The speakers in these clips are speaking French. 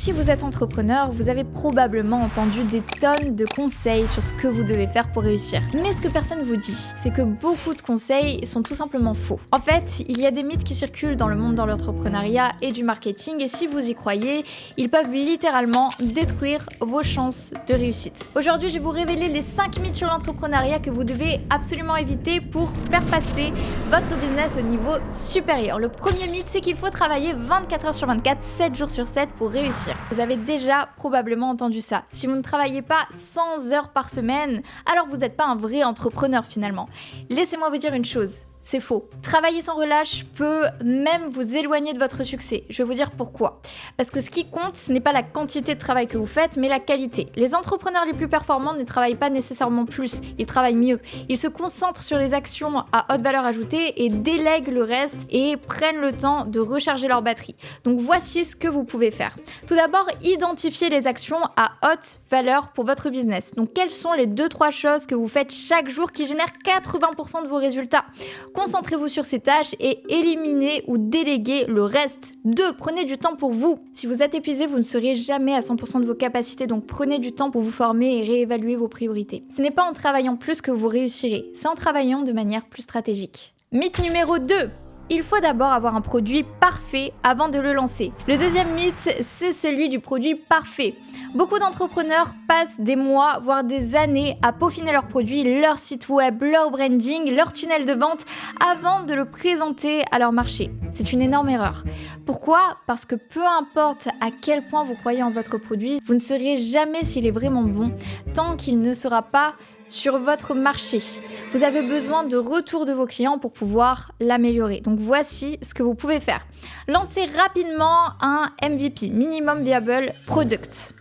Si vous êtes entrepreneur, vous avez probablement entendu des tonnes de conseils sur ce que vous devez faire pour réussir. Mais ce que personne vous dit, c'est que beaucoup de conseils sont tout simplement faux. En fait, il y a des mythes qui circulent dans le monde de l'entrepreneuriat et du marketing, et si vous y croyez, ils peuvent littéralement détruire vos chances de réussite. Aujourd'hui, je vais vous révéler les 5 mythes sur l'entrepreneuriat que vous devez absolument éviter pour faire passer votre business au niveau supérieur. Le premier mythe, c'est qu'il faut travailler 24 heures sur 24, 7 jours sur 7 pour réussir. Vous avez déjà probablement entendu ça. Si vous ne travaillez pas 100 heures par semaine, alors vous n'êtes pas un vrai entrepreneur finalement. Laissez-moi vous dire une chose. C'est faux. Travailler sans relâche peut même vous éloigner de votre succès. Je vais vous dire pourquoi. Parce que ce qui compte, ce n'est pas la quantité de travail que vous faites, mais la qualité. Les entrepreneurs les plus performants ne travaillent pas nécessairement plus, ils travaillent mieux. Ils se concentrent sur les actions à haute valeur ajoutée et délèguent le reste et prennent le temps de recharger leur batterie. Donc voici ce que vous pouvez faire. Tout d'abord, identifiez les actions à haute valeur pour votre business. Donc quelles sont les 2-3 choses que vous faites chaque jour qui génèrent 80% de vos résultats ? Concentrez-vous sur ces tâches et éliminez ou déléguez le reste. 2. Prenez du temps pour vous. Si vous êtes épuisé, vous ne serez jamais à 100% de vos capacités, donc prenez du temps pour vous former et réévaluer vos priorités. Ce n'est pas en travaillant plus que vous réussirez, c'est en travaillant de manière plus stratégique. Mythe numéro 2. Il faut d'abord avoir un produit parfait avant de le lancer. Le deuxième mythe, c'est celui du produit parfait. Beaucoup d'entrepreneurs passent des mois, voire des années à peaufiner leur produit, leur site web, leur branding, leur tunnel de vente avant de le présenter à leur marché. C'est une énorme erreur. Pourquoi ? Parce que peu importe à quel point vous croyez en votre produit, vous ne saurez jamais s'il est vraiment bon tant qu'il ne sera pas sur votre marché. Vous avez besoin de retour de vos clients pour pouvoir l'améliorer. Donc voici ce que vous pouvez faire. Lancez rapidement un MVP, Minimum Viable Product.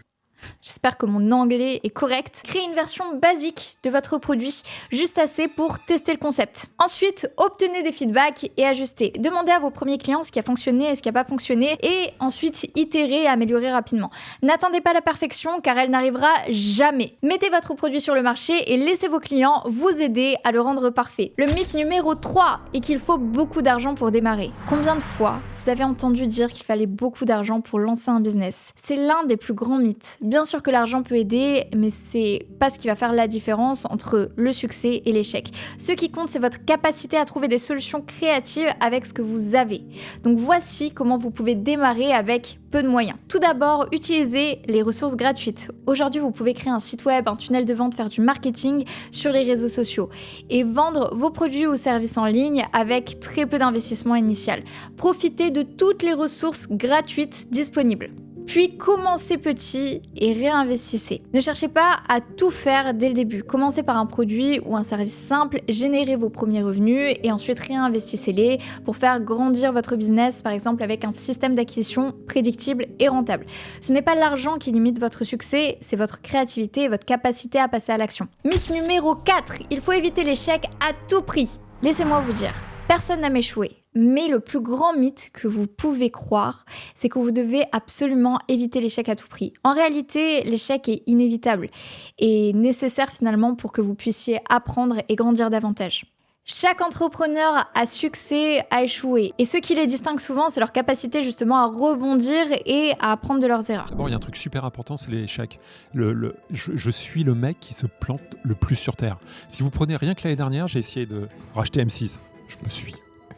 J'espère que mon anglais est correct. Créez une version basique de votre produit, juste assez pour tester le concept. Ensuite, obtenez des feedbacks et ajustez. Demandez à vos premiers clients ce qui a fonctionné et ce qui n'a pas fonctionné et ensuite itérez et améliorez rapidement. N'attendez pas la perfection car elle n'arrivera jamais. Mettez votre produit sur le marché et laissez vos clients vous aider à le rendre parfait. Le mythe numéro 3 est qu'il faut beaucoup d'argent pour démarrer. Combien de fois vous avez entendu dire qu'il fallait beaucoup d'argent pour lancer un business ? C'est l'un des plus grands mythes. Bien sûr que l'argent peut aider, mais c'est pas ce qui va faire la différence entre le succès et l'échec. Ce qui compte, c'est votre capacité à trouver des solutions créatives avec ce que vous avez. Donc voici comment vous pouvez démarrer avec peu de moyens. Tout d'abord, utilisez les ressources gratuites. Aujourd'hui, vous pouvez créer un site web, un tunnel de vente, faire du marketing sur les réseaux sociaux et vendre vos produits ou services en ligne avec très peu d'investissement initial. Profitez de toutes les ressources gratuites disponibles. Puis commencez petit et réinvestissez. Ne cherchez pas à tout faire dès le début. Commencez par un produit ou un service simple, générez vos premiers revenus et ensuite réinvestissez-les pour faire grandir votre business, par exemple avec un système d'acquisition prédictible et rentable. Ce n'est pas l'argent qui limite votre succès, c'est votre créativité et votre capacité à passer à l'action. Mythe numéro 4, il faut éviter l'échec à tout prix. Laissez-moi vous dire, personne n'a échoué. Mais le plus grand mythe que vous pouvez croire, c'est que vous devez absolument éviter l'échec à tout prix. En réalité, l'échec est inévitable et nécessaire finalement pour que vous puissiez apprendre et grandir davantage. Chaque entrepreneur à succès a échoué. Et ce qui les distingue souvent, c'est leur capacité justement à rebondir et à apprendre de leurs erreurs. D'abord, il y a un truc super important, c'est l'échec. Je suis le mec qui se plante le plus sur Terre. Si vous prenez rien que l'année dernière, j'ai essayé de racheter M6. Je me suis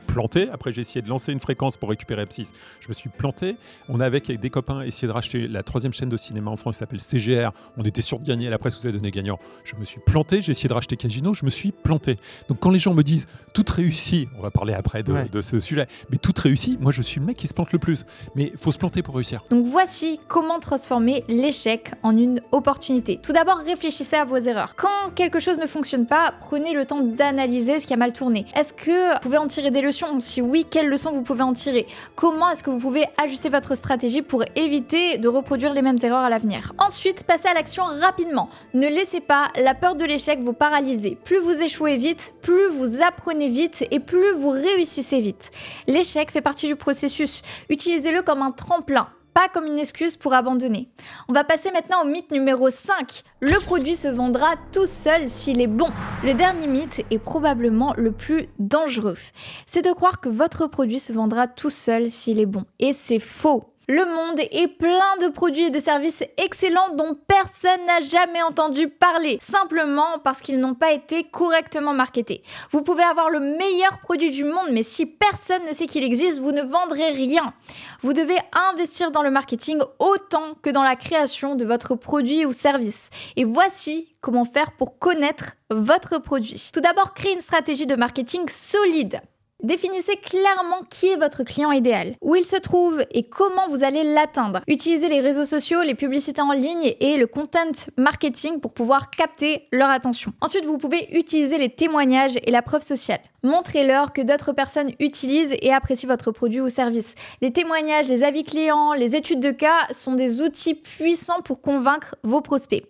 planté. Après, j'ai essayé de lancer une fréquence pour récupérer M6. Je me suis planté. On a avec des copains essayé de racheter la 3e chaîne de cinéma en France qui s'appelle CGR. On était sûr de gagner. La presse vous a donné gagnant. Je me suis planté. J'ai essayé de racheter Casino. Je me suis planté. Donc, quand les gens me disent tout réussit, on va parler après de ce sujet, mais tout réussit, moi, je suis le mec qui se plante le plus. Mais il faut se planter pour réussir. Donc, voici comment transformer l'échec en une opportunité. Tout d'abord, réfléchissez à vos erreurs. Quand quelque chose ne fonctionne pas, prenez le temps d'analyser ce qui a mal tourné. Est-ce que vous pouvez en tirer des leçons ? Si oui, quelles leçons vous pouvez en tirer ? Comment est-ce que vous pouvez ajuster votre stratégie pour éviter de reproduire les mêmes erreurs à l'avenir ? Ensuite, passez à l'action rapidement. Ne laissez pas la peur de l'échec vous paralyser. Plus vous échouez vite, plus vous apprenez vite et plus vous réussissez vite. L'échec fait partie du processus. Utilisez-le comme un tremplin. Pas comme une excuse pour abandonner. On va passer maintenant au mythe numéro 5. Le produit se vendra tout seul s'il est bon. Le dernier mythe est probablement le plus dangereux. C'est de croire que votre produit se vendra tout seul s'il est bon. Et c'est faux. Le monde est plein de produits et de services excellents dont personne n'a jamais entendu parler, simplement parce qu'ils n'ont pas été correctement marketés. Vous pouvez avoir le meilleur produit du monde, mais si personne ne sait qu'il existe, vous ne vendrez rien. Vous devez investir dans le marketing autant que dans la création de votre produit ou service. Et voici comment faire pour connaître votre produit. Tout d'abord, créez une stratégie de marketing solide. Définissez clairement qui est votre client idéal, où il se trouve et comment vous allez l'atteindre. Utilisez les réseaux sociaux, les publicités en ligne et le content marketing pour pouvoir capter leur attention. Ensuite, vous pouvez utiliser les témoignages et la preuve sociale. Montrez-leur que d'autres personnes utilisent et apprécient votre produit ou service. Les témoignages, les avis clients, les études de cas sont des outils puissants pour convaincre vos prospects.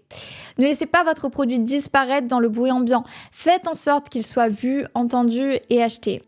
Ne laissez pas votre produit disparaître dans le bruit ambiant. Faites en sorte qu'il soit vu, entendu et acheté.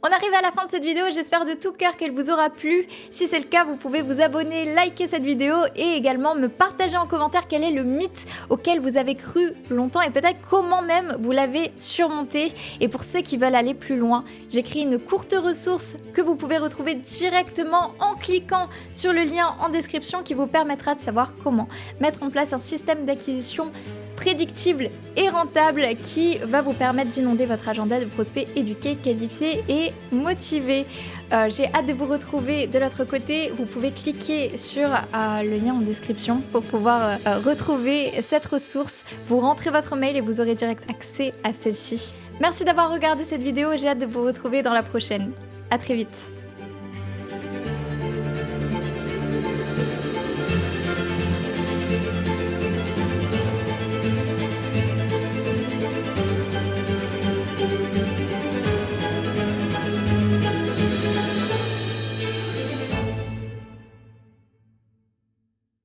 On arrive à la fin de cette vidéo, j'espère de tout cœur qu'elle vous aura plu. Si c'est le cas, vous pouvez vous abonner, liker cette vidéo et également me partager en commentaire quel est le mythe auquel vous avez cru longtemps et peut-être comment même vous l'avez surmonté. Et pour ceux qui veulent aller plus loin, j'écris une courte ressource que vous pouvez retrouver directement en cliquant sur le lien en description qui vous permettra de savoir comment mettre en place un système d'acquisition prédictible et rentable qui va vous permettre d'inonder votre agenda de prospects éduqués, qualifiés et motivés. J'ai hâte de vous retrouver de l'autre côté. Vous pouvez cliquer sur le lien en description pour pouvoir retrouver cette ressource. Vous rentrez votre mail et vous aurez direct accès à celle-ci. Merci d'avoir regardé cette vidéo. J'ai hâte de vous retrouver dans la prochaine. À très vite.